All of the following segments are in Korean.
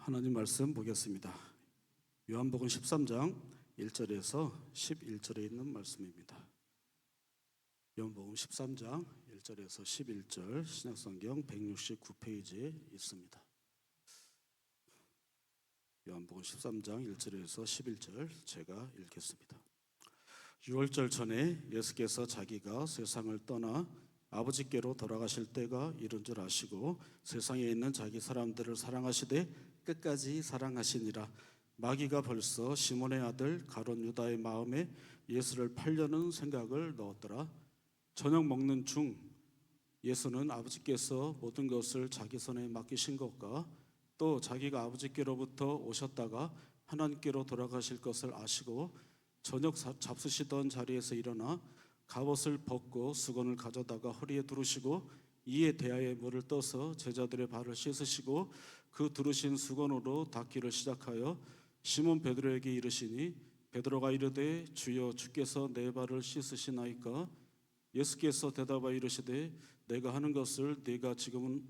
하나님 말씀 보겠습니다. 요한복음 13장 1절에서 11절에 있는 말씀입니다. 요한복음 13장 1절에서 11절 신약성경 169페이지에 있습니다. 요한복음 13장 1절에서 11절 제가 읽겠습니다. 유월절 전에 예수께서 자기가 세상을 떠나 아버지께로 돌아가실 때가 이른 줄 아시고 세상에 있는 자기 사람들을 사랑하시되 끝까지 사랑하시니라. 마귀가 벌써 시몬의 아들 가룟 유다의 마음에 예수를 팔려는 생각을 넣었더라. 저녁 먹는 중 예수는 아버지께서 모든 것을 자기 손에 맡기신 것과 또 자기가 아버지께로부터 오셨다가 하나님께로 돌아가실 것을 아시고 저녁 잡수시던 자리에서 일어나 갑옷을 벗고 수건을 가져다가 허리에 두르시고 이에 대야에 물을 떠서 제자들의 발을 씻으시고 그 두르신 수건으로 닦기를 시작하여 시몬 베드로에게 이르시니 베드로가 이르되 주여 주께서 내 발을 씻으시나이까? 예수께서 대답하여 이르시되 내가 하는 것을 네가 지금은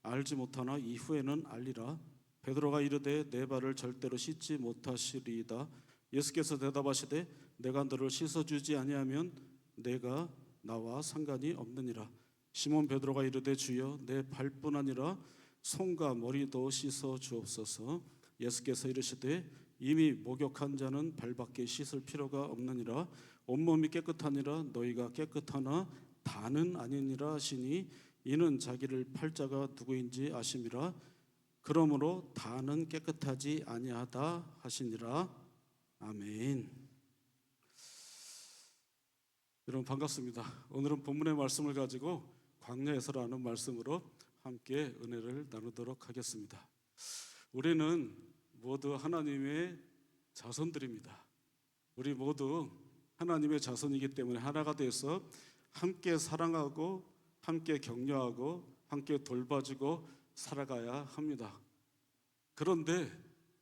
알지 못하나 이후에는 알리라. 베드로가 이르되 내 발을 절대로 씻지 못하시리이다. 예수께서 대답하시되 내가 너를 씻어주지 아니하면 내가 나와 상관이 없느니라. 시몬 베드로가 이르되 주여 내 발뿐 아니라 손과 머리도 씻어 주옵소서. 예수께서 이르시되 이미 목욕한 자는 발밖에 씻을 필요가 없느니라. 온몸이 깨끗하니라. 너희가 깨끗하나 다는 아니니라 하시니 이는 자기를 팔 자가 누구인지 아심이라. 그러므로 다는 깨끗하지 아니하다 하시니라. 아멘. 여러분 반갑습니다. 오늘은 본문의 말씀을 가지고 광야에서라는 말씀으로 함께 은혜를 나누도록 하겠습니다. 우리는 모두 하나님의 자손들입니다. 우리 모두 하나님의 자손이기 때문에 하나가 돼서 함께 사랑하고 함께 격려하고 함께 돌봐주고 살아가야 합니다. 그런데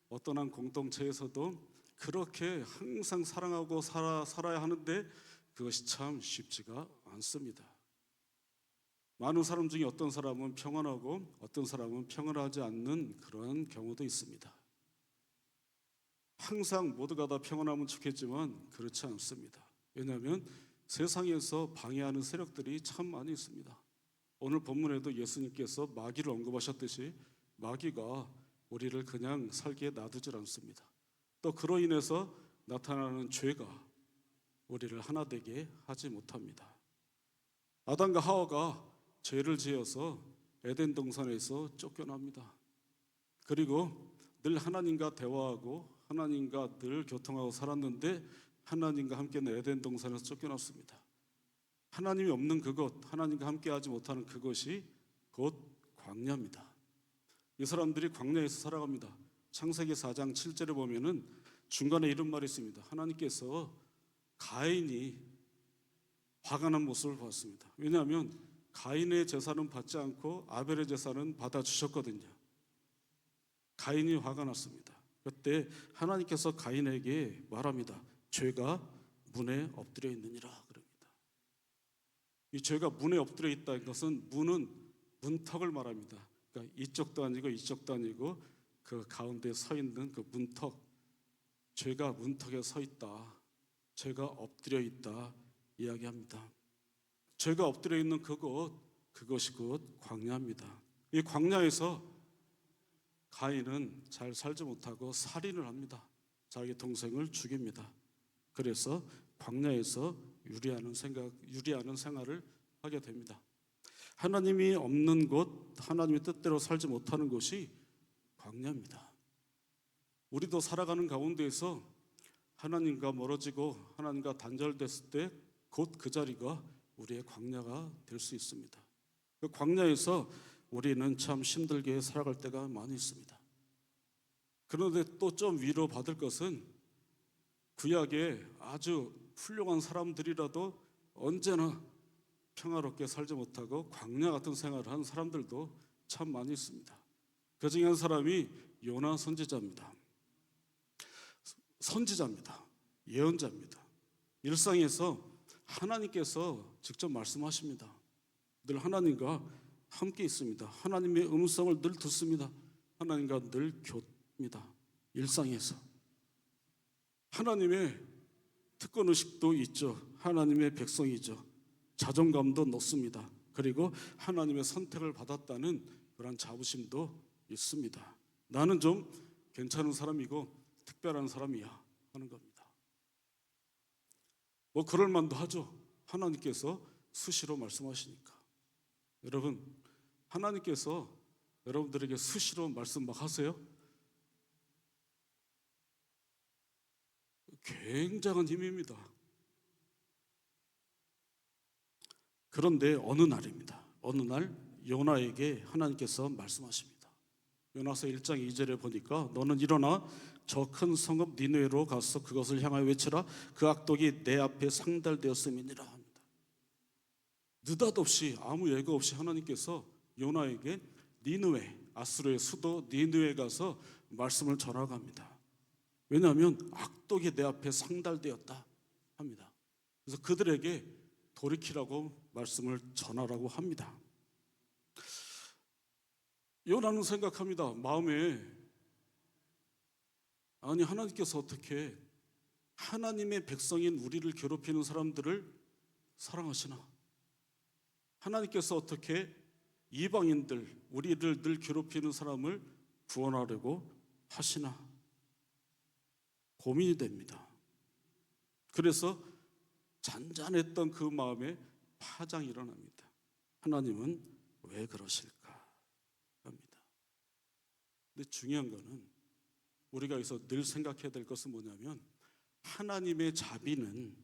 어떤 한 공동체에서도 그렇게 항상 사랑하고 살아야 하는데 그것이 참 쉽지가 않습니다. 많은 사람 중에 어떤 사람은 평안하고 어떤 사람은 평안하지 않는 그런 경우도 있습니다. 항상 모두가 다 평안하면 좋겠지만 그렇지 않습니다. 왜냐하면 세상에서 방해하는 세력들이 참 많이 있습니다. 오늘 본문에도 예수님께서 마귀를 언급하셨듯이 마귀가 우리를 그냥 살게 놔두질 않습니다. 또 그로 인해서 나타나는 죄가 우리를 하나 되게 하지 못합니다. 아담과 하와가 죄를 지어서 에덴 동산에서 쫓겨납니다. 그리고 늘 하나님과 대화하고 하나님과 늘 교통하고 살았는데 하나님과 함께는 에덴 동산에서 쫓겨났습니다. 하나님이 없는 그곳, 하나님과 함께하지 못하는 그것이 곧 광야입니다. 이 사람들이 광야에서 살아갑니다. 창세기 4장 7절에 보면은 중간에 이런 말이 있습니다. 하나님께서 가인이 화가 난 모습을 봤습니다. 왜냐하면 가인의 제사는 받지 않고 아벨의 제사는 받아주셨거든요. 가인이 화가 났습니다. 그때 하나님께서 가인에게 말합니다. 죄가 문에 엎드려 있느니라 그럽니다. 이 죄가 문에 엎드려 있다는 것은 문은 문턱을 말합니다. 그러니까 이쪽도 아니고 이쪽도 아니고 그 가운데 서 있는 그 문턱, 죄가 문턱에 서 있다. 죄가 엎드려 있다 이야기합니다. 죄가 엎드려 있는 그곳, 그것이 곧 광야입니다. 이 광야에서 가인은 잘 살지 못하고 살인을 합니다. 자기 동생을 죽입니다. 그래서 광야에서 유리하는 생활을 하게 됩니다. 하나님이 없는 곳, 하나님의 뜻대로 살지 못하는 곳이 광야입니다. 우리도 살아가는 가운데에서 하나님과 멀어지고 하나님과 단절됐을 때 곧 그 자리가 우리의 광야가 될 수 있습니다. 그 광야에서 우리는 참 힘들게 살아갈 때가 많이 있습니다. 그런데 또 좀 위로받을 것은 구약에 아주 훌륭한 사람들이라도 언제나 평화롭게 살지 못하고 광야 같은 생활을 하는 사람들도 참 많이 있습니다. 그 중에 한 사람이 요나 선지자입니다. 예언자입니다. 일상에서 하나님께서 직접 말씀하십니다. 늘 하나님과 함께 있습니다. 하나님의 음성을 늘 듣습니다. 하나님과 늘 합니다. 일상에서 하나님의 특권 의식도 있죠. 하나님의 백성이죠. 자존감도 높습니다. 그리고 하나님의 선택을 받았다는 그런 자부심도 있습니다. 나는 좀 괜찮은 사람이고 특별한 사람이야 하는 겁니다. 뭐 그럴 만도 하죠. 하나님께서 수시로 말씀하시니까. 여러분, 하나님께서 여러분들에게 수시로 말씀 막 하세요? 굉장한 힘입니다. 그런데 어느 날입니다. 어느 날 요나에게 하나님께서 말씀하십니다. 요나서 1장 2절에 보니까 너는 일어나 저 큰 성읍 니느웨로 가서 그것을 향하여 외치라. 그 악독이 내 앞에 상달되었음이니라 합니다. 느닷없이 아무 예고 없이 하나님께서 요나에게 니느웨, 아수르의 수도 니느웨에 가서 말씀을 전하고 합니다. 왜냐하면 악독이 내 앞에 상달되었다 합니다. 그래서 그들에게 돌이키라고 말씀을 전하라고 합니다. 요나는 생각합니다. 마음에 아니 하나님께서 어떻게 하나님의 백성인 우리를 괴롭히는 사람들을 사랑하시나? 하나님께서 어떻게 이방인들 우리를 늘 괴롭히는 사람을 구원하려고 하시나? 고민이 됩니다. 그래서 잔잔했던 그 마음에 파장이 일어납니다. 하나님은 왜 그러실까 합니다. 근데 중요한 거는 우리가 여기서 늘 생각해야 될 것은 뭐냐면 하나님의 자비는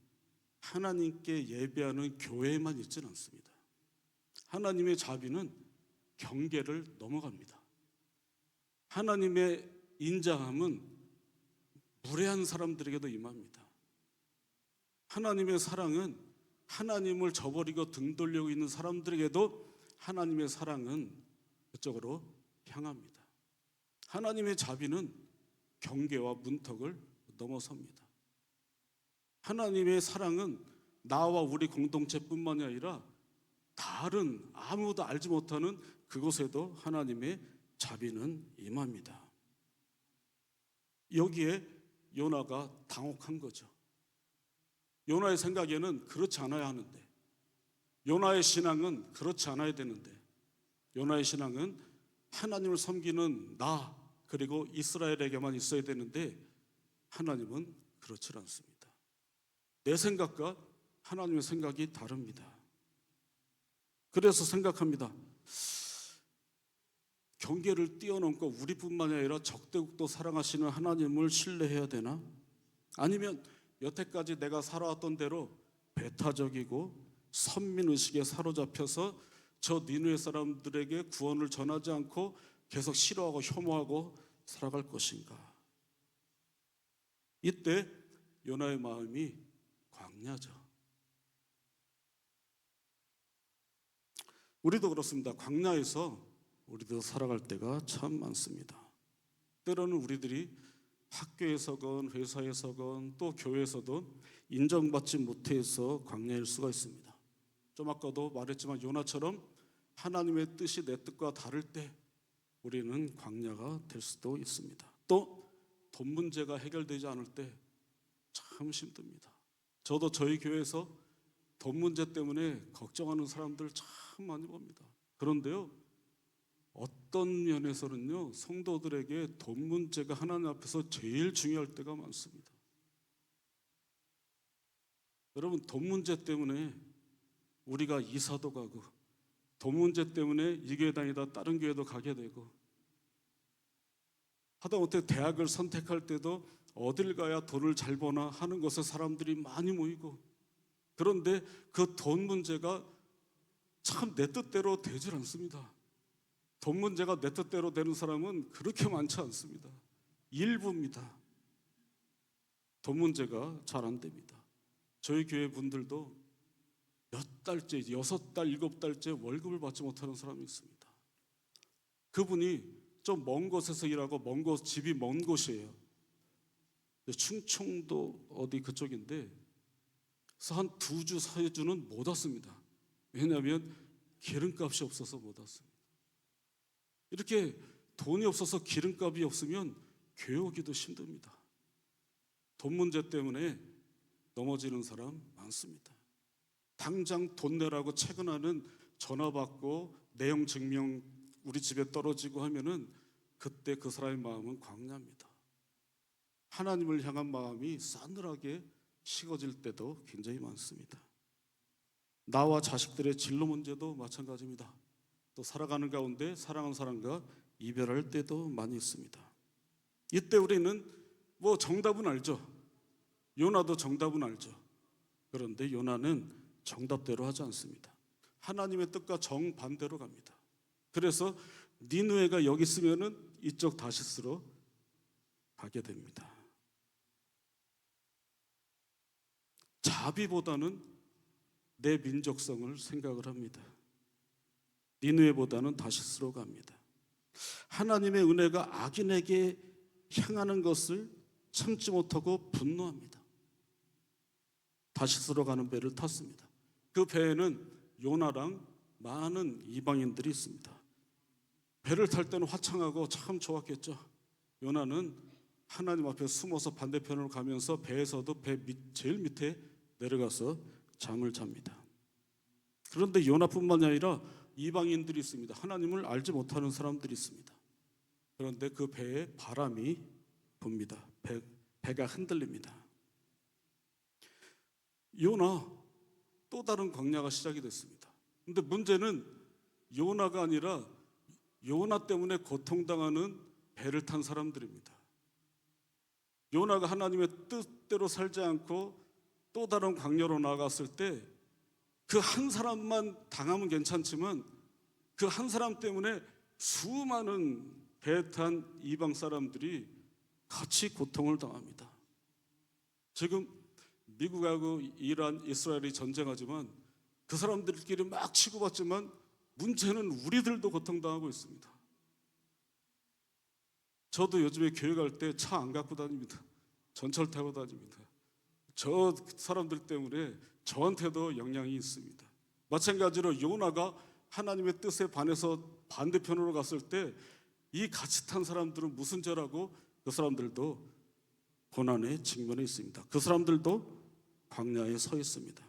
하나님께 예배하는 교회에만 있지는 않습니다. 하나님의 자비는 경계를 넘어갑니다. 하나님의 인자함은 무례한 사람들에게도 임합니다. 하나님의 사랑은 하나님을 저버리고 등 돌리고 있는 사람들에게도 하나님의 사랑은 그쪽으로 향합니다. 하나님의 자비는 경계와 문턱을 넘어섭니다. 하나님의 사랑은 나와 우리 공동체뿐만이 아니라 다른 아무도 알지 못하는 그곳에도 하나님의 자비는 임합니다. 여기에 요나가 당혹한 거죠. 요나의 생각에는 그렇지 않아야 하는데, 요나의 신앙은 그렇지 않아야 되는데, 요나의 신앙은 하나님을 섬기는 나 그리고 이스라엘에게만 있어야 되는데 하나님은 그렇지 않습니다. 내 생각과 하나님의 생각이 다릅니다. 그래서 생각합니다. 경계를 뛰어넘고 우리뿐만 아니라 적대국도 사랑하시는 하나님을 신뢰해야 되나? 아니면 여태까지 내가 살아왔던 대로 배타적이고 선민의식에 사로잡혀서 저 니느웨 사람들에게 구원을 전하지 않고 계속 싫어하고 혐오하고 살아갈 것인가? 이때 요나의 마음이 광야죠. 우리도 그렇습니다. 광야에서 우리도 살아갈 때가 참 많습니다. 때로는 우리들이 학교에서건 회사에서건 또 교회에서도 인정받지 못해서 광야일 수가 있습니다. 좀 아까도 말했지만 요나처럼 하나님의 뜻이 내 뜻과 다를 때 우리는 광야가 될 수도 있습니다. 또 돈 문제가 해결되지 않을 때 참 힘듭니다. 저도 저희 교회에서 돈 문제 때문에 걱정하는 사람들 참 많이 봅니다. 그런데요, 어떤 면에서는요, 성도들에게 돈 문제가 하나님 앞에서 제일 중요할 때가 많습니다. 여러분, 돈 문제 때문에 우리가 이사도 가고, 돈 문제 때문에 이 교회 다니다 다른 교회도 가게 되고, 하다못해 대학을 선택할 때도 어딜 가야 돈을 잘 버나 하는 곳에 사람들이 많이 모이고, 그런데 그 돈 문제가 참 내 뜻대로 되질 않습니다. 돈 문제가 내 뜻대로 되는 사람은 그렇게 많지 않습니다. 일부입니다. 돈 문제가 잘 안 됩니다. 저희 교회 분들도 몇 달째, 6달, 7달째 월급을 받지 못하는 사람이 있습니다. 그분이 좀 먼 곳에서 일하고 집이 먼 곳이에요. 충청도 어디 그쪽인데 그래서 한 2주, 3주는 못 왔습니다. 왜냐하면 기름값이 없어서 못 왔습니다. 이렇게 돈이 없어서 기름값이 없으면 교회 오기도 힘듭니다. 돈 문제 때문에 넘어지는 사람 많습니다. 당장 돈 내라고 채권하는 전화 받고 내용 증명 우리 집에 떨어지고 하면은 그때 그 사람의 마음은 광야입니다. 하나님을 향한 마음이 싸늘하게 식어질 때도 굉장히 많습니다. 나와 자식들의 진로 문제도 마찬가지입니다. 또 살아가는 가운데 사랑하는 사람과 이별할 때도 많이 있습니다. 이때 우리는 정답은 알죠. 요나도 정답은 알죠. 그런데 요나는 정답대로 하지 않습니다. 하나님의 뜻과 정반대로 갑니다. 그래서 니느웨가 여기 있으면은 이쪽 다시스로 가게 됩니다. 자비보다는 내 민족성을 생각을 합니다. 니느웨보다는 다시스로 갑니다. 하나님의 은혜가 악인에게 향하는 것을 참지 못하고 분노합니다. 다시스로 가는 배를 탔습니다. 그 배에는 요나랑 많은 이방인들이 있습니다. 배를 탈 때는 화창하고 참 좋았겠죠. 요나는 하나님 앞에 숨어서 반대편으로 가면서 배에서도 제일 밑에 내려가서 잠을 잡니다. 그런데 요나뿐만이 아니라 이방인들이 있습니다. 하나님을 알지 못하는 사람들이 있습니다. 그런데 그 배에 바람이 붑니다. 배가 흔들립니다. 요나 또 다른 광야가 시작이 됐습니다. 근데 문제는 요나가 아니라 요나 때문에 고통당하는 배를 탄 사람들입니다. 요나가 하나님의 뜻대로 살지 않고 또 다른 광야로 나아갔을 때 그 한 사람만 당하면 괜찮지만 그 한 사람 때문에 수많은 배 탄 이방 사람들이 같이 고통을 당합니다. 지금 미국하고 이란, 이스라엘이 전쟁하지만 그 사람들끼리 막 치고받지만 문제는 우리들도 고통당하고 있습니다. 저도 요즘에 교회 갈 때 차 안 갖고 다닙니다. 전철 타고 다닙니다. 저 사람들 때문에 저한테도 영향이 있습니다. 마찬가지로 요나가 하나님의 뜻에 반해서 반대편으로 갔을 때 이 같이 탄 사람들은 무슨 죄라고 그 사람들도 고난에 직면해 있습니다. 그 사람들도 광야에 서 있습니다.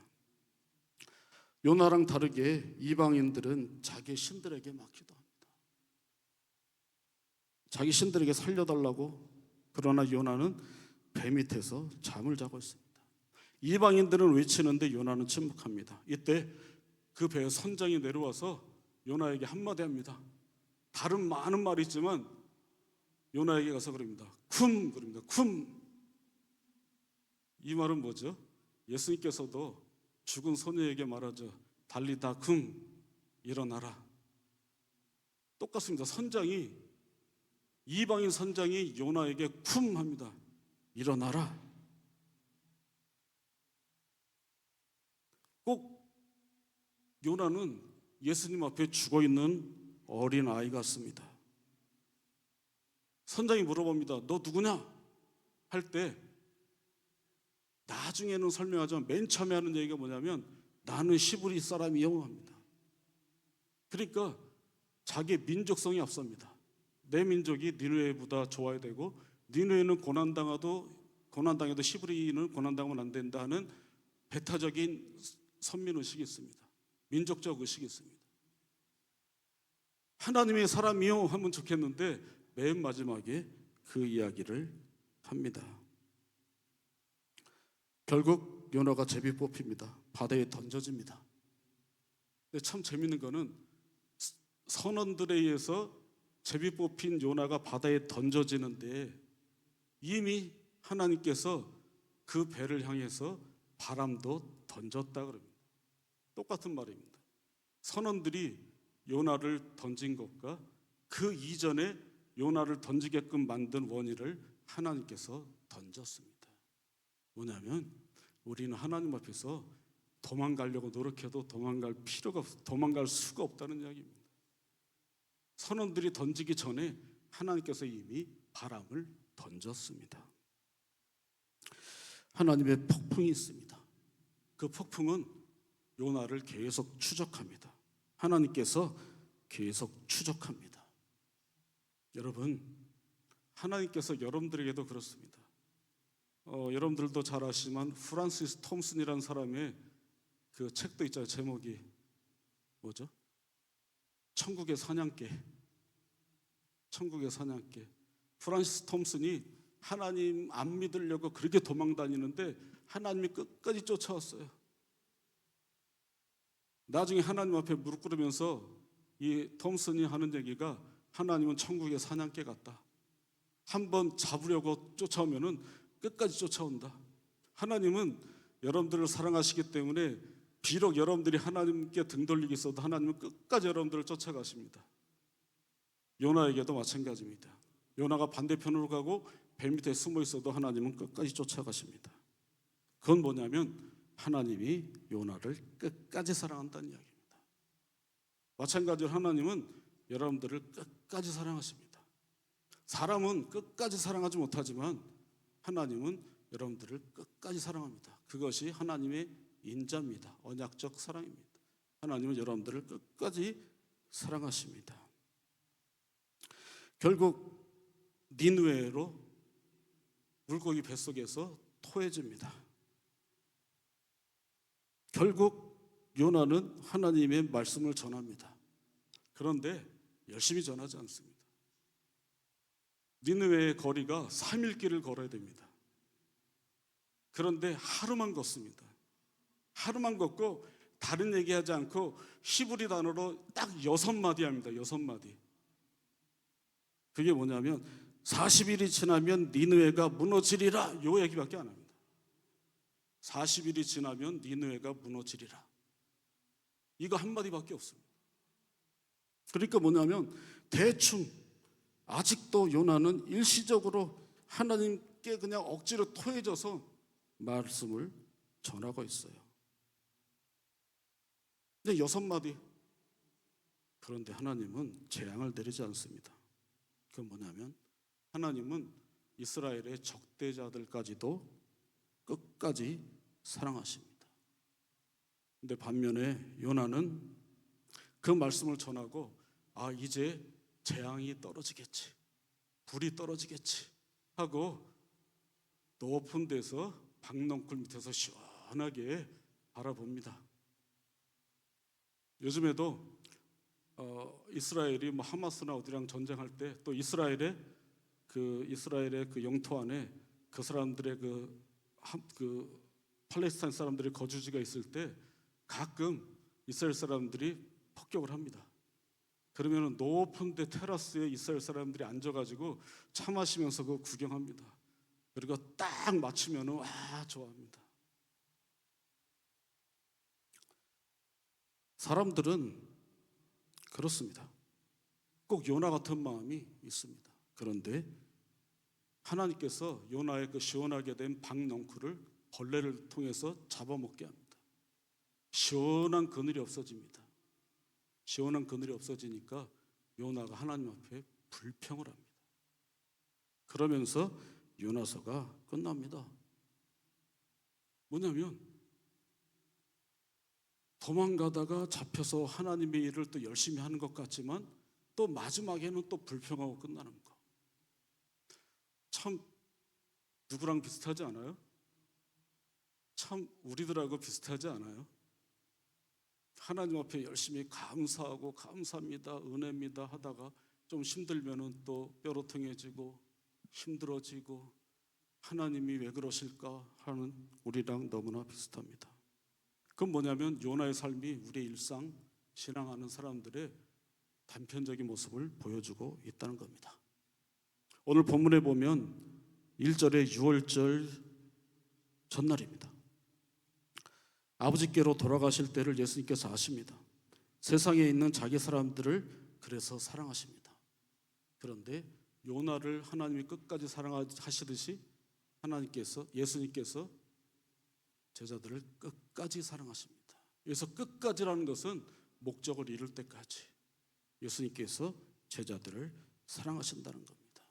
요나랑 다르게 이방인들은 자기 신들에게 막 기도합니다. 자기 신들에게 살려달라고. 그러나 요나는 배 밑에서 잠을 자고 있습니다. 이방인들은 외치는데 요나는 침묵합니다. 이때 그 배에 선장이 내려와서 요나에게 한마디 합니다. 다른 많은 말이 있지만 요나에게 가서 그럽니다. 그럽니다. 쿰. 이 말은 뭐죠? 예수님께서도 죽은 소녀에게 말하죠. 달리다 쿰, 일어나라. 똑같습니다. 이방인 선장이 요나에게 쿰 합니다. 일어나라. 꼭 요나는 예수님 앞에 죽어있는 어린 아이 같습니다. 선장이 물어봅니다. 너 누구냐? 할 때 나중에는 설명하지만 맨 처음에 하는 얘기가 뭐냐면 나는 시브리 사람이요 합니다. 그러니까 자기의 민족성이 앞섭니다. 내 민족이 니느웨보다 좋아야 되고 니느웨는 고난당해도 시브리는 고난당하면 안 된다 하는 배타적인 선민의식이 있습니다. 민족적 의식이 있습니다. 하나님의 사람이요 하면 좋겠는데 맨 마지막에 그 이야기를 합니다. 결국 요나가 제비 뽑힙니다. 바다에 던져집니다. 근데 참 재밌는 거는 선원들에 의해서 제비 뽑힌 요나가 바다에 던져지는데 이미 하나님께서 그 배를 향해서 바람도 던졌다 그럽니다. 똑같은 말입니다. 선원들이 요나를 던진 것과 그 이전에 요나를 던지게끔 만든 원인을 하나님께서 던졌습니다. 뭐냐면 우리는 하나님 앞에서 도망가려고 노력해도 도망갈 수가 없다는 이야기입니다. 선원들이 던지기 전에 하나님께서 이미 바람을 던졌습니다. 하나님의 폭풍이 있습니다. 그 폭풍은 요나를 계속 추적합니다. 하나님께서 계속 추적합니다. 여러분, 하나님께서 여러분들에게도 그렇습니다. 여러분들도 잘 아시지만 프란시스 톰슨이라는 사람의 그 책도 있잖아요. 제목이 뭐죠? 천국의 사냥개. 천국의 사냥개. 프란시스 톰슨이 하나님 안 믿으려고 그렇게 도망 다니는데 하나님이 끝까지 쫓아왔어요. 나중에 하나님 앞에 무릎 꿇으면서 이 톰슨이 하는 얘기가 하나님은 천국의 사냥개 같다. 한번 잡으려고 쫓아오면은 끝까지 쫓아온다. 하나님은 여러분들을 사랑하시기 때문에 비록 여러분들이 하나님께 등 돌리기 있어도 하나님은 끝까지 여러분들을 쫓아가십니다. 요나에게도 마찬가지입니다. 요나가 반대편으로 가고 배 밑에 숨어 있어도 하나님은 끝까지 쫓아가십니다. 그건 뭐냐면 하나님이 요나를 끝까지 사랑한다는 이야기입니다. 마찬가지로 하나님은 여러분들을 끝까지 사랑하십니다. 사람은 끝까지 사랑하지 못하지만 하나님은 여러분들을 끝까지 사랑합니다. 그것이 하나님의 인자입니다. 언약적 사랑입니다. 하나님은 여러분들을 끝까지 사랑하십니다. 결국 니느웨로 물고기 뱃속에서 토해집니다. 결국 요나는 하나님의 말씀을 전합니다. 그런데 열심히 전하지 않습니다. 니느웨의 거리가 3일 길을 걸어야 됩니다. 그런데 하루만 걷습니다. 하루만 걷고 다른 얘기하지 않고 히브리 단어로 딱 6마디 합니다. 6마디. 그게 뭐냐면 40일이 지나면 니느웨가 무너지리라, 요 얘기밖에 안 합니다. 40일이 지나면 니느웨가 무너지리라, 이거 한마디밖에 없습니다. 그러니까 뭐냐면 대충 아직도 요나는 일시적으로 하나님께 그냥 억지로 토해져서 말씀을 전하고 있어요. 근데 6마디. 그런데 하나님은 재앙을 내리지 않습니다. 그건 뭐냐면 하나님은 이스라엘의 적대자들까지도 끝까지 사랑하십니다. 근데 반면에 요나는 그 말씀을 전하고 이제 재앙이 떨어지겠지, 불이 떨어지겠지 하고 높은 데서 박넝쿨 밑에서 시원하게 바라봅니다. 요즘에도 이스라엘이 하마스나 어디랑 전쟁할 때 또 이스라엘의 그 영토 안에 그 사람들의 그 팔레스타인 사람들의 거주지가 있을 때 가끔 이스라엘 사람들이 폭격을 합니다. 그러면 높은 데 테라스에 이스라엘 사람들이 앉아가지고 차 마시면서 그거 구경합니다. 그리고 딱 맞추면 좋아합니다. 사람들은 그렇습니다. 꼭 요나 같은 마음이 있습니다. 그런데 하나님께서 요나의 그 시원하게 된 박넝쿨을 벌레를 통해서 잡아먹게 합니다. 시원한 그늘이 없어집니다. 시원한 그늘이 없어지니까 요나가 하나님 앞에 불평을 합니다. 그러면서 요나서가 끝납니다. 뭐냐면 도망가다가 잡혀서 하나님의 일을 또 열심히 하는 것 같지만 또 마지막에는 또 불평하고 끝나는 거. 참 누구랑 비슷하지 않아요? 참 우리들하고 비슷하지 않아요? 하나님 앞에 열심히 감사하고 감사합니다, 은혜입니다 하다가 좀 힘들면은 또 뾰로통해지고 힘들어지고 하나님이 왜 그러실까 하는 우리랑 너무나 비슷합니다. 그건 뭐냐면 요나의 삶이 우리의 일상 신앙하는 사람들의 단편적인 모습을 보여주고 있다는 겁니다. 오늘 본문에 보면 1절에 유월절 전날입니다. 아버지께로 돌아가실 때를 예수님께서 아십니다. 세상에 있는 자기 사람들을 그래서 사랑하십니다. 그런데 요나를 하나님이 끝까지 사랑하시듯이 예수님께서 제자들을 끝까지 사랑하십니다. 그래서 끝까지라는 것은 목적을 이룰 때까지 예수님께서 제자들을 사랑하신다는 겁니다.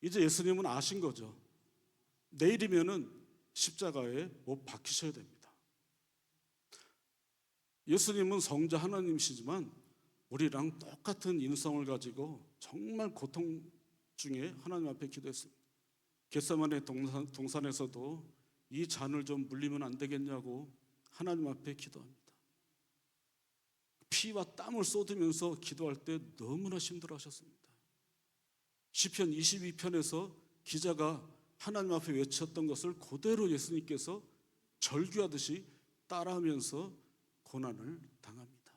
이제 예수님은 아신 거죠. 내일이면은 십자가에 못 박히셔야 됩니다. 예수님은 성자 하나님이시지만 우리랑 똑같은 인성을 가지고 정말 고통 중에 하나님 앞에 기도했습니다. 겟세마네 동산에서도 이 잔을 좀 물리면 안 되겠냐고 하나님 앞에 기도합니다. 피와 땀을 쏟으면서 기도할 때 너무나 힘들어하셨습니다. 시편 22편에서 기자가 하나님 앞에 외쳤던 것을 그대로 예수님께서 절규하듯이 따라하면서 고난을 당합니다.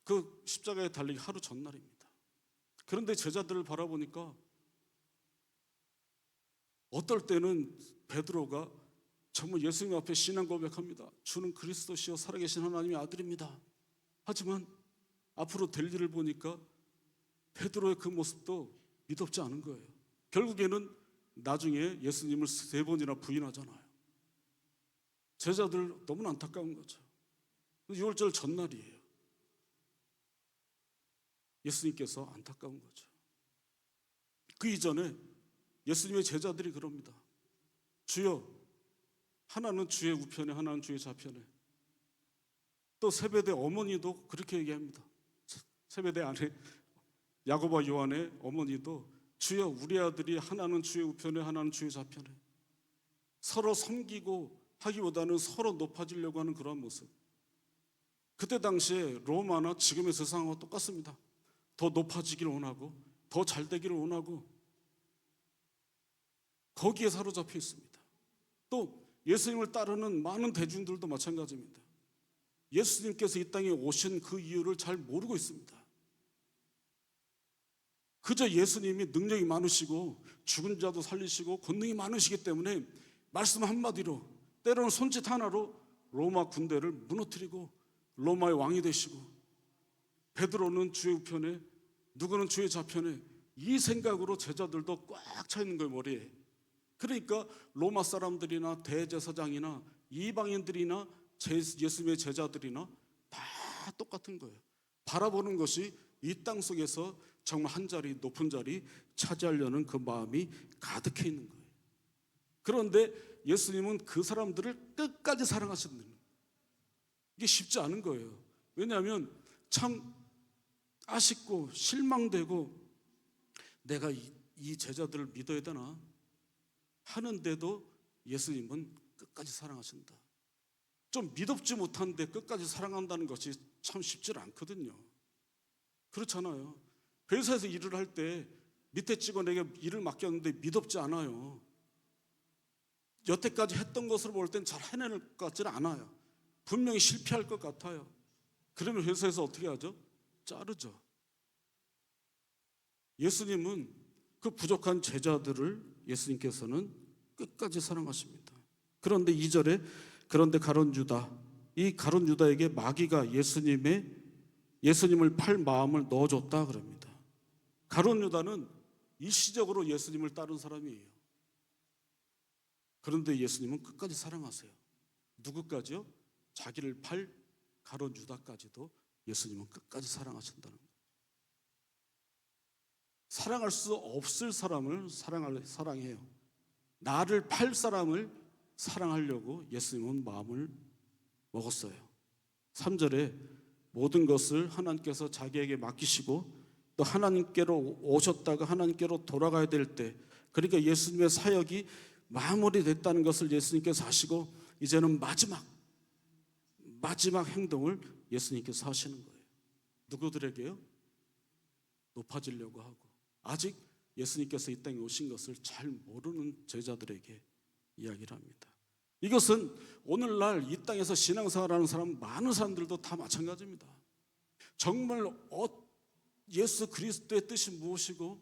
그 십자가에 달리기 하루 전날입니다. 그런데 제자들을 바라보니까 어떨 때는 베드로가 정말 예수님 앞에 신앙 고백합니다. 주는 그리스도시요 살아계신 하나님의 아들입니다. 하지만 앞으로 될 일을 보니까 베드로의 그 모습도 믿op지 않은 거예요. 결국에는 나중에 예수님을 3번이나 부인하잖아요. 제자들 너무나 안타까운 거죠. 6월절 전날이에요. 예수님께서 안타까운 거죠. 그 이전에 예수님의 제자들이 그럽니다. 주여, 하나는 주의 우편에 하나는 주의 좌편에. 또 세베대 어머니도 그렇게 얘기합니다. 세베대 아내 야고보와 요한의 어머니도 주여, 우리 아들이 하나는 주의 우편에 하나는 주의 좌편에. 서로 섬기고 하기보다는 서로 높아지려고 하는 그런 모습. 그때 당시에 로마나 지금의 세상과 똑같습니다. 더 높아지기를 원하고 더 잘되기를 원하고 거기에 사로잡혀 있습니다. 또 예수님을 따르는 많은 대중들도 마찬가지입니다. 예수님께서 이 땅에 오신 그 이유를 잘 모르고 있습니다. 그저 예수님이 능력이 많으시고 죽은 자도 살리시고 권능이 많으시기 때문에 말씀 한마디로, 때로는 손짓 하나로 로마 군대를 무너뜨리고 로마의 왕이 되시고, 베드로는 주의 우편에 누구는 주의 좌편에, 이 생각으로 제자들도 꽉 차 있는 거예요, 머리에. 그러니까 로마 사람들이나 대제사장이나 이방인들이나 예수님의 제자들이나 다 똑같은 거예요. 바라보는 것이 이 땅 속에서 정말 한 자리, 높은 자리 차지하려는 그 마음이 가득해 있는 거예요. 그런데 예수님은 그 사람들을 끝까지 사랑하시는 거예요. 이게 쉽지 않은 거예요. 왜냐하면 참 아쉽고 실망되고 내가 이 제자들을 믿어야 되나 하는데도 예수님은 끝까지 사랑하신다. 좀 믿op지 못한데 끝까지 사랑한다는 것이 참 쉽지 않거든요. 그렇잖아요. 회사에서 일을 할 때 밑에 직원에게 일을 맡겼는데 믿op지 않아요. 여태까지 했던 것으로 볼 땐 잘 해낼 것 같지는 않아요. 분명히 실패할 것 같아요. 그러면 회사에서 어떻게 하죠? 자르죠. 예수님은 그 부족한 제자들을 예수님께서는 끝까지 사랑하십니다. 그런데 2절에 그런데 가룟 유다, 이 가룟 유다에게 마귀가 예수님을 팔 마음을 넣어줬다 그럽니다. 가룟 유다는 일시적으로 예수님을 따른 사람이에요. 그런데 예수님은 끝까지 사랑하세요. 누구까지요? 자기를 팔 가룟 유다까지도 예수님은 끝까지 사랑하신다는 거예요. 사랑할 수 없을 사람을 사랑해요. 나를 팔 사람을 사랑하려고 예수님은 마음을 먹었어요. 3절에 모든 것을 하나님께서 자기에게 맡기시고 또 하나님께로 오셨다가 하나님께로 돌아가야 될 때, 그러니까 예수님의 사역이 마무리됐다는 것을 예수님께서 하시고 이제는 마지막 행동을 예수님께서 하시는 거예요. 누구들에게요? 높아지려고 하고 아직 예수님께서 이 땅에 오신 것을 잘 모르는 제자들에게 이야기를 합니다. 이것은 오늘날 이 땅에서 신앙생활하는 사람, 많은 사람들도 다 마찬가지입니다. 정말 예수 그리스도의 뜻이 무엇이고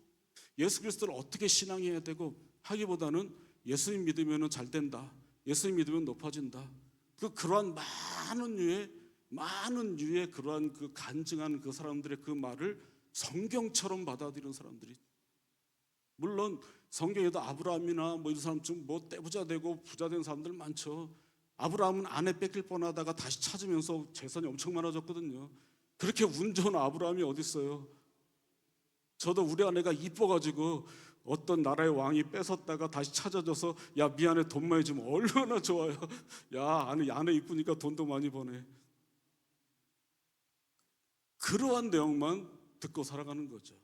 예수 그리스도를 어떻게 신앙해야 되고 하기보다는 예수님 믿으면 잘 된다, 예수님 믿으면 높아진다, 그러한 많은 유의 그러한 그 간증한 그 사람들의 그 말을 성경처럼 받아들이는 사람들이, 물론 성경에도 아브라함이나 뭐 이런 사람 좀 뭐 떼부자 되고 부자 된 사람들 많죠. 아브라함은 아내 뺏길 뻔하다가 다시 찾으면서 재산이 엄청 많아졌거든요. 그렇게 운 좋은 아브라함이 어디 있어요? 저도 우리 아내가 이뻐가지고 어떤 나라의 왕이 뺏었다가 다시 찾아줘서 야 미안해 돈 많이 주면 얼마나 좋아요. 야 아내 이쁘니까 돈도 많이 버네. 그러한 내용만 듣고 살아가는 거죠.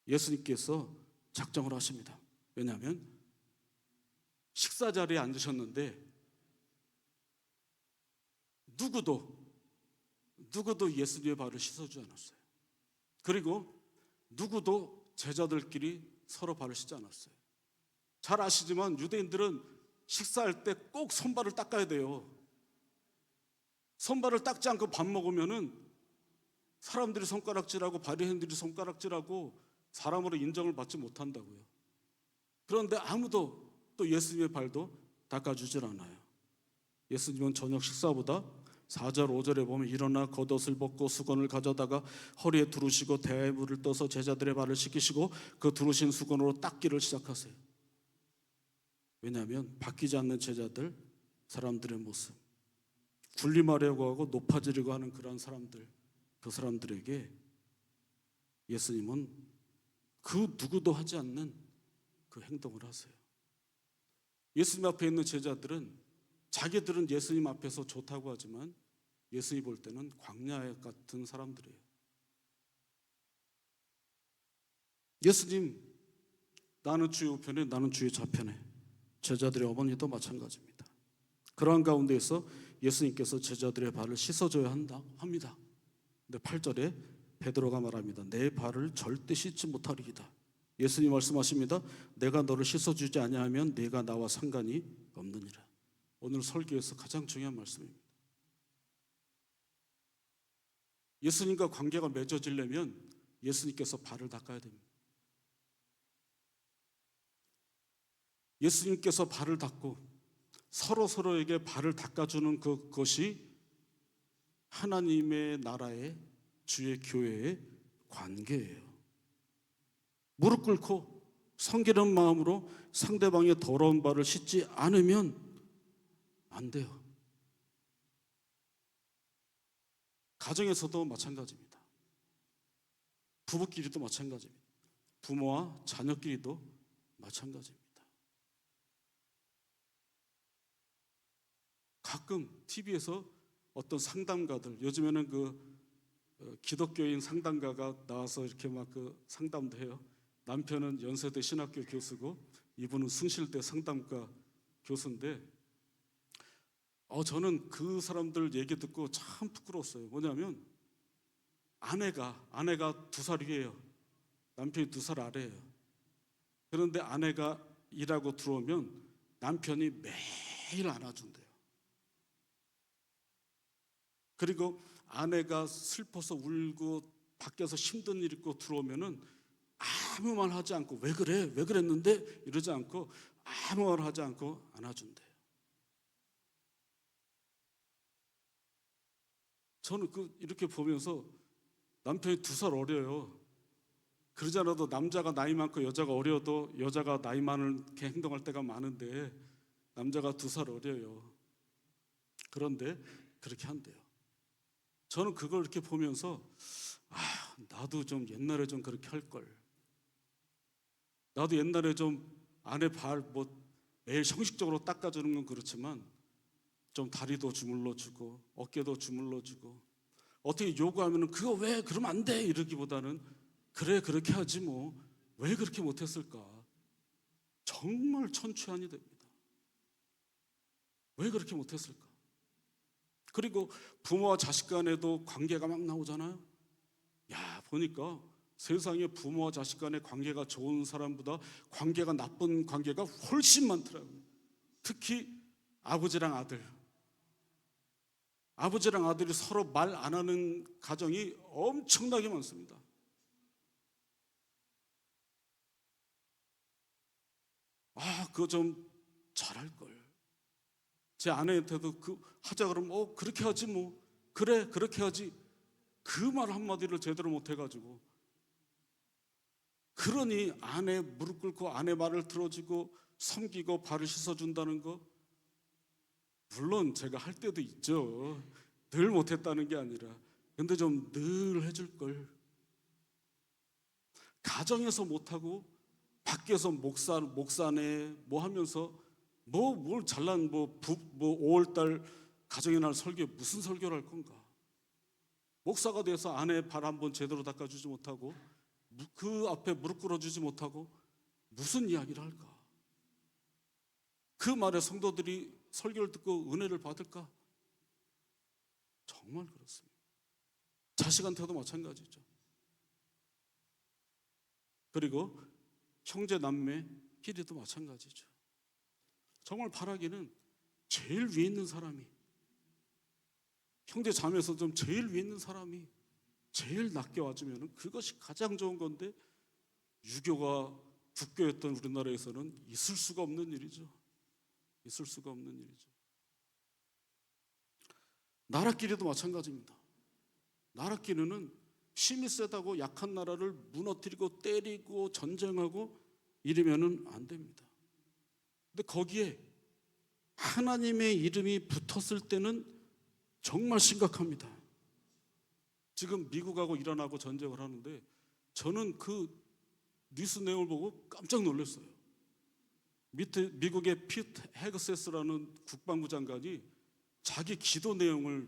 예수님께서 작정을 하십니다. 왜냐하면 식사 자리에 앉으셨는데 누구도 예수님의 발을 씻어주지 않았어요. 그리고 누구도 제자들끼리 서로 발을 씻지 않았어요. 잘 아시지만 유대인들은 식사할 때 꼭 손발을 닦아야 돼요. 손발을 닦지 않고 밥 먹으면은 사람들이 손가락질하고 바리새인들이 손가락질하고 사람으로 인정을 받지 못한다고요. 그런데 아무도 또 예수님의 발도 닦아주질 않아요. 예수님은 저녁 식사보다 4절 5절에 보면 일어나 겉옷을 벗고 수건을 가져다가 허리에 두르시고 대야에 물을 떠서 제자들의 발을 씻기시고 그 두르신 수건으로 닦기를 시작하세요. 왜냐하면 바뀌지 않는 제자들, 사람들의 모습, 군림하려고 하고 높아지려고 하는 그런 사람들, 그 사람들에게 예수님은 그 누구도 하지 않는 그 행동을 하세요. 예수님 앞에 있는 제자들은 자기들은 예수님 앞에서 좋다고 하지만 예수님 볼 때는 광야 같은 사람들이에요. 예수님, 나는 주의 우편에 나는 주의 좌편에. 제자들의 어머니도 마찬가지입니다. 그러한 가운데에서 예수님께서 제자들의 발을 씻어줘야 합니다. 근데 8절에 베드로가 말합니다. 내 발을 절대 씻지 못하리이다. 예수님 말씀하십니다. 내가 너를 씻어주지 아니하면 내가 나와 상관이 없느니라. 오늘 설교에서 가장 중요한 말씀입니다. 예수님과 관계가 맺어지려면 예수님께서 발을 닦아야 됩니다. 예수님께서 발을 닦고 서로에게 발을 닦아주는 그것이 하나님의 나라의 주의 교회의 관계예요. 무릎 꿇고 섬기는 마음으로 상대방의 더러운 발을 씻지 않으면 안 돼요. 가정에서도 마찬가지입니다. 부부끼리도 마찬가지입니다. 부모와 자녀끼리도 마찬가지입니다. 가끔 TV에서 어떤 상담가들, 요즘에는 기독교인 상담가가 나와서 이렇게 막 상담도 해요. 남편은 연세대 신학교 교수고 이분은 승실대 상담가 교수인데 저는 그 사람들 얘기 듣고 참 부끄러웠어요. 뭐냐면 아내가 2살 위에요. 남편이 2살 아래예요. 그런데 아내가 일하고 들어오면 남편이 매일 안아준대요. 그리고 아내가 슬퍼서 울고 밖에서 힘든 일 있고 들어오면은 아무 말 하지 않고 왜 그래? 왜 그랬는데? 이러지 않고 아무 말 하지 않고 안아준대요. 저는 이렇게 보면서 남편이 2살 어려요. 그러지 않아도 남자가 나이 많고 여자가 어려도 여자가 나이 많게 행동할 때가 많은데 남자가 2살 어려요. 그런데 그렇게 한대요. 저는 그걸 이렇게 보면서 나도 좀 옛날에 좀 그렇게 할 걸. 나도 옛날에 좀 아내 발 매일 형식적으로 닦아주는 건 그렇지만 좀 다리도 주물러주고 어깨도 주물러주고 어떻게 요구하면은 그거 왜 그러면 안 돼 이러기보다는 그래 그렇게 하지 뭐 왜 그렇게 못했을까. 정말 천추한이 됩니다. 왜 그렇게 못했을까. 그리고 부모와 자식 간에도 관계가 막 나오잖아요. 보니까 세상에 부모와 자식 간의 관계가 좋은 사람보다 관계가 나쁜 관계가 훨씬 많더라고요. 특히 아버지랑 아들이 서로 말 안 하는 가정이 엄청나게 많습니다. 그거 좀 잘할 걸. 제 아내한테도 하자 그러면 그렇게 하지 뭐 그래 그렇게 하지 그 말 한마디를 제대로 못 해가지고 그러니 아내 무릎 꿇고 아내 말을 들어주고 섬기고 발을 씻어준다는 거 물론 제가 할 때도 있죠. 늘 못했다는 게 아니라 근데 좀 늘 해줄 걸. 가정에서 못하고 밖에서 목사네 하면서 뭘 잘난 5월달 가정의 날 설교에 무슨 설교를 할 건가? 목사가 돼서 아내 발 한 번 제대로 닦아주지 못하고 그 앞에 무릎 꿇어주지 못하고 무슨 이야기를 할까? 그 말에 성도들이 설교를 듣고 은혜를 받을까? 정말 그렇습니다. 자식한테도 마찬가지죠. 그리고 형제 남매끼리도 마찬가지죠. 정말 바라기는 제일 위에 있는 사람이, 형제 자매에서 좀 제일 위에 있는 사람이 제일 낮게 와주면 그것이 가장 좋은 건데, 유교가 국교였던 우리나라에서는 있을 수가 없는 일이죠. 있을 수가 없는 일이죠. 나라끼리도 마찬가지입니다. 나라끼리는 힘이 세다고 약한 나라를 무너뜨리고 때리고 전쟁하고 이러면은 안 됩니다. 근데 거기에 하나님의 이름이 붙었을 때는 정말 심각합니다. 지금 미국하고 이란하고 전쟁을 하는데 저는 그 뉴스 내용을 보고 깜짝 놀랐어요. 밑에 미국의 피트 헤그세스라는 국방부 장관이 자기 기도 내용을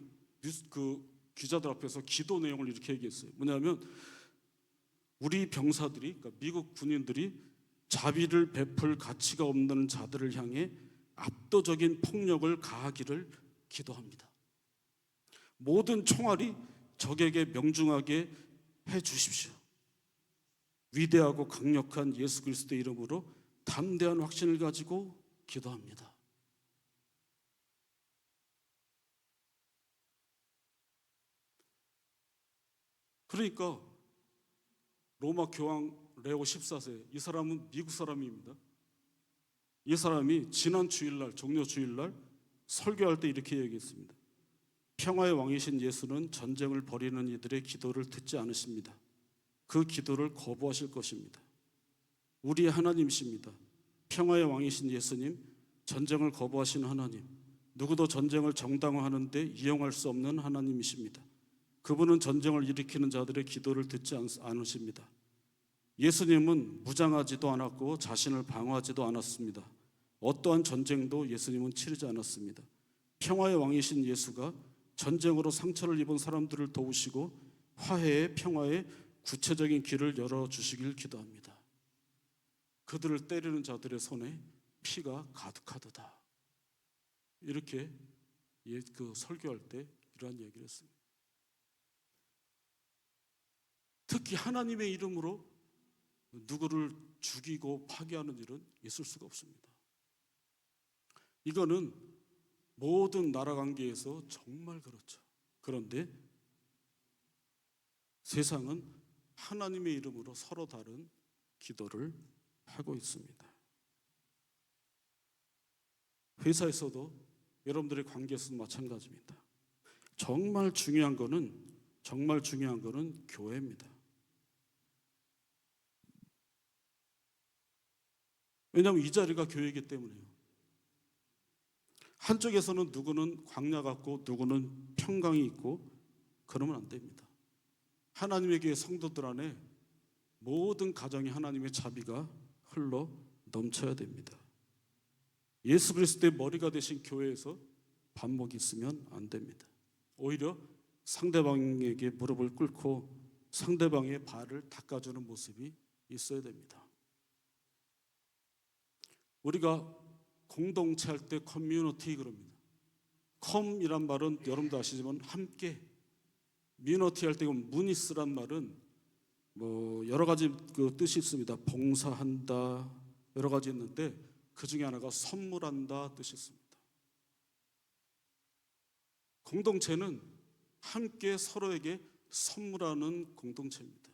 기자들 앞에서 기도 내용을 이렇게 얘기했어요. 뭐냐면 우리 병사들이, 그러니까 미국 군인들이 자비를 베풀 가치가 없는 자들을 향해 압도적인 폭력을 가하기를 기도합니다. 모든 총알이 적에게 명중하게 해 주십시오. 위대하고 강력한 예수 그리스도의 이름으로 담대한 확신을 가지고 기도합니다. 그러니까 로마 교황 레오 14세, 이 사람은 미국 사람입니다. 이 사람이 지난 주일날, 종려 주일날 설교할 때 이렇게 얘기했습니다. 평화의 왕이신 예수는 전쟁을 벌이는 이들의 기도를 듣지 않으십니다. 그 기도를 거부하실 것입니다. 우리의 하나님이십니다. 평화의 왕이신 예수님, 전쟁을 거부하시는 하나님, 누구도 전쟁을 정당화하는 데 이용할 수 없는 하나님이십니다. 그분은 전쟁을 일으키는 자들의 기도를 듣지 않으십니다. 예수님은 무장하지도 않았고 자신을 방어하지도 않았습니다. 어떠한 전쟁도 예수님은 치르지 않았습니다. 평화의 왕이신 예수가 전쟁으로 상처를 입은 사람들을 도우시고 화해의 평화의 구체적인 길을 열어주시길 기도합니다. 그들을 때리는 자들의 손에 피가 가득하도다. 이렇게 설교할 때 이러한 얘기를 했습니다. 특히 하나님의 이름으로 누구를 죽이고 파괴하는 일은 있을 수가 없습니다. 이거는 모든 나라 관계에서 정말 그렇죠. 그런데 세상은 하나님의 이름으로 서로 다른 기도를 하고 있습니다. 회사에서도 여러분들의 관계에서도 마찬가지입니다. 정말 중요한 거는 교회입니다. 왜냐하면 이 자리가 교회이기 때문에요. 한쪽에서는 누구는 광야 같고 누구는 평강이 있고 그러면 안 됩니다. 하나님의 교회 성도들 안에 모든 가정에 하나님의 자비가 흘러 넘쳐야 됩니다. 예수 그리스도의 머리가 되신 교회에서 반목이 있으면 안 됩니다. 오히려 상대방에게 무릎을 꿇고 상대방의 발을 닦아주는 모습이 있어야 됩니다. 우리가 공동체 할 때 커뮤니티 그럽니다. 컴이란 말은 여러분도 아시지만 함께, 미너티 할 때 무니스란 말은 여러 가지 뜻이 있습니다. 봉사한다, 여러 가지 있는데 그 중에 하나가 선물한다 뜻이 있습니다. 공동체는 함께 서로에게 선물하는 공동체입니다.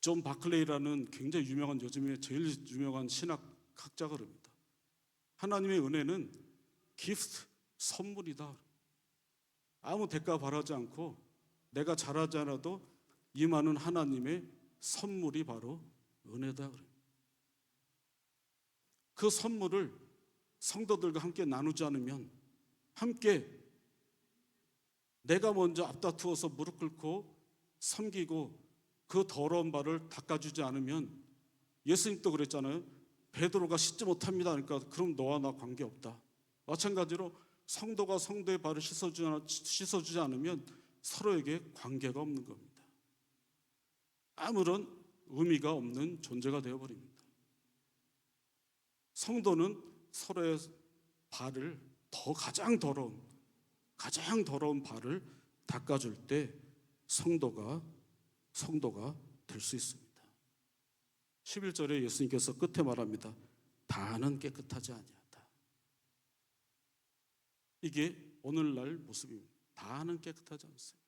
존 바클레이라는 굉장히 유명한, 요즘에 제일 유명한 신학학자가 그럽니다. 하나님의 은혜는 기프트, 선물이다. 아무 대가 바라지 않고 내가 잘하지 않아도 임하는 하나님의 선물이 바로 은혜다. 그 선물을 성도들과 함께 나누지 않으면, 함께 내가 먼저 앞다투어서 무릎 꿇고 섬기고 그 더러운 발을 닦아주지 않으면, 예수님도 그랬잖아요. 베드로가 씻지 못합니다. 그러니까 그럼 너와 나 관계없다. 마찬가지로 성도가 성도의 발을 씻어주지 않으면 서로에게 관계가 없는 겁니다. 아무런 의미가 없는 존재가 되어버립니다. 성도는 서로의 발을 가장 더러운 발을 닦아줄 때 성도가 될 수 있습니다. 11절에 예수님께서 끝에 말합니다. 다는 깨끗하지 아니하다. 이게 오늘날 모습입니다. 다는 깨끗하지 않습니다.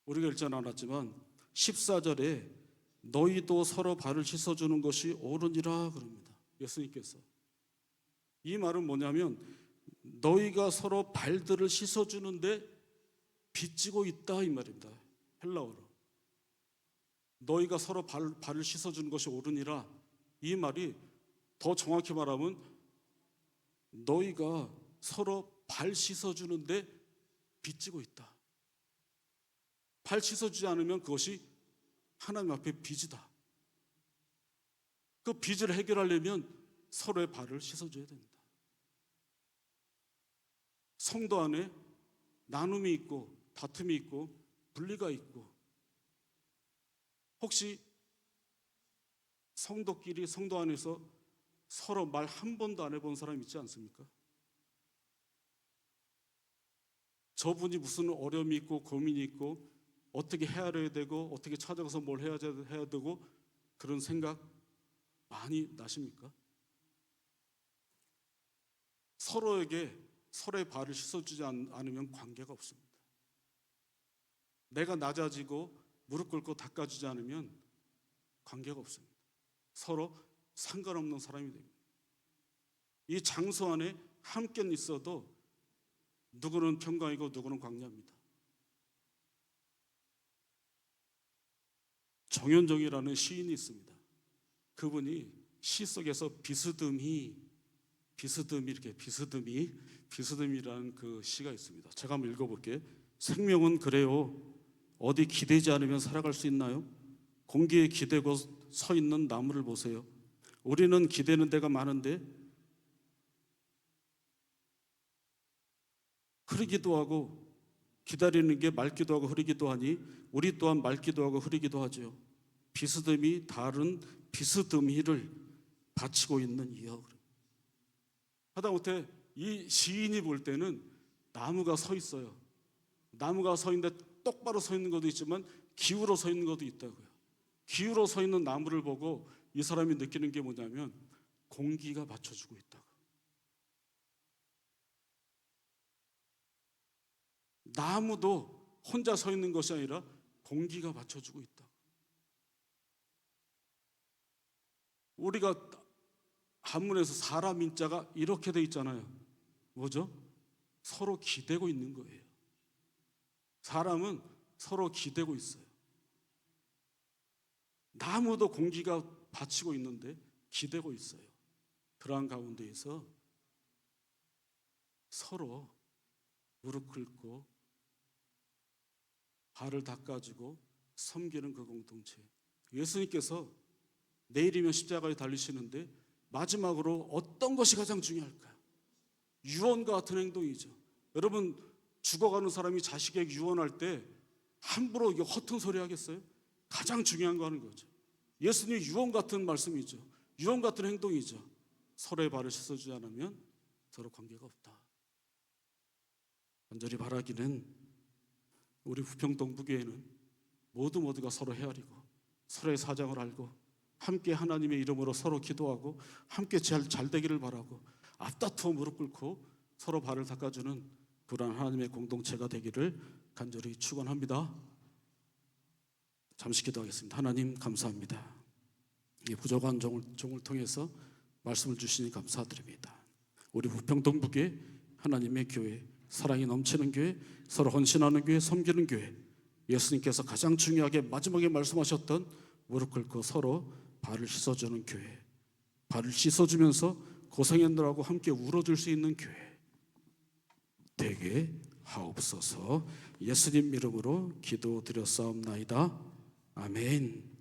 우리가 읽지 않았지만 14절에 너희도 서로 발을 씻어주는 것이 옳으니라 그럽니다. 예수님께서. 이 말은 뭐냐면 너희가 서로 발들을 씻어주는데 빚지고 있다 이 말입니다. 헬라어로. 너희가 서로 발을 씻어주는 것이 옳으니라. 이 말이 더 정확히 말하면 너희가 서로 발 씻어주는데 빚지고 있다. 발 씻어주지 않으면 그것이 하나님 앞에 빚이다. 그 빚을 해결하려면 서로의 발을 씻어줘야 됩니다. 성도 안에 나눔이 있고 다툼이 있고 분리가 있고, 혹시 성도끼리 성도 안에서 서로 말 한 번도 안 해본 사람 있지 않습니까? 저분이 무슨 어려움이 있고 고민이 있고 어떻게 헤아려야 되고 어떻게 찾아가서 뭘 해야 되고 그런 생각 많이 나십니까? 서로의 발을 씻어주지 않으면 관계가 없습니다. 내가 낮아지고 무릎 꿇고 닦아주지 않으면 관계가 없습니다. 서로 상관없는 사람이 됩니다. 이 장소 안에 함께 있어도 누구는 평강이고 누구는 광야입니다. 정현종이라는 시인이 있습니다. 그분이 시 속에서 비스듬이라는 그 시가 있습니다. 제가 한번 읽어볼게요. 생명은 그래요. 어디 기대지 않으면 살아갈 수 있나요? 공기에 기대고 서 있는 나무를 보세요. 우리는 기대는 데가 많은데 흐리기도 하고 기다리는 게 맑기도 하고 흐리기도 하니 우리 또한 맑기도 하고 흐리기도 하죠. 비스듬히 다른 비스듬히를 바치고 있는 이여. 하다못해 이 시인이 볼 때는 나무가 서 있어요. 나무가 서 있는데 똑바로 서 있는 것도 있지만 기울어 서 있는 것도 있다고요. 기울어 서 있는 나무를 보고 이 사람이 느끼는 게 뭐냐면 공기가 받쳐주고 있다고. 나무도 혼자 서 있는 것이 아니라 공기가 받쳐주고 있다. 우리가 한문에서 사람 인자가 이렇게 돼 있잖아요. 뭐죠? 서로 기대고 있는 거예요. 사람은 서로 기대고 있어요. 나무도 공기가 받치고 있는데 기대고 있어요. 그러한 가운데에서 서로 무릎 꿇고 발을 닦아주고 섬기는 그 공동체. 예수님께서 내일이면 십자가에 달리시는데 마지막으로 어떤 것이 가장 중요할까요? 유언과 같은 행동이죠. 여러분, 죽어가는 사람이 자식에게 유언할 때 함부로 허튼 소리 하겠어요? 가장 중요한 거 하는 거죠. 예수님 유언 같은 말씀이죠. 유언 같은 행동이죠. 서로의 발을 씻어주지 않으면 서로 관계가 없다. 간절히 바라기는 우리 부평동부교회는 모두가 서로 헤아리고 서로의 사정을 알고 함께 하나님의 이름으로 서로 기도하고 함께 잘 되기를 바라고 앞다투어 무릎 꿇고 서로 발을 닦아주는 그런 하나님의 공동체가 되기를 간절히 축원합니다. 잠시 기도하겠습니다. 하나님 감사합니다. 이 부족한 종을 통해서 말씀을 주시니 감사드립니다. 우리 부평동북의 하나님의 교회, 사랑이 넘치는 교회, 서로 헌신하는 교회, 섬기는 교회, 예수님께서 가장 중요하게 마지막에 말씀하셨던 무릎 꿇고 서로 발을 씻어주는 교회, 발을 씻어주면서 고생했느라고 함께 울어줄 수 있는 교회 되게 하옵소서. 예수님 이름으로 기도드렸사옵나이다. 아멘.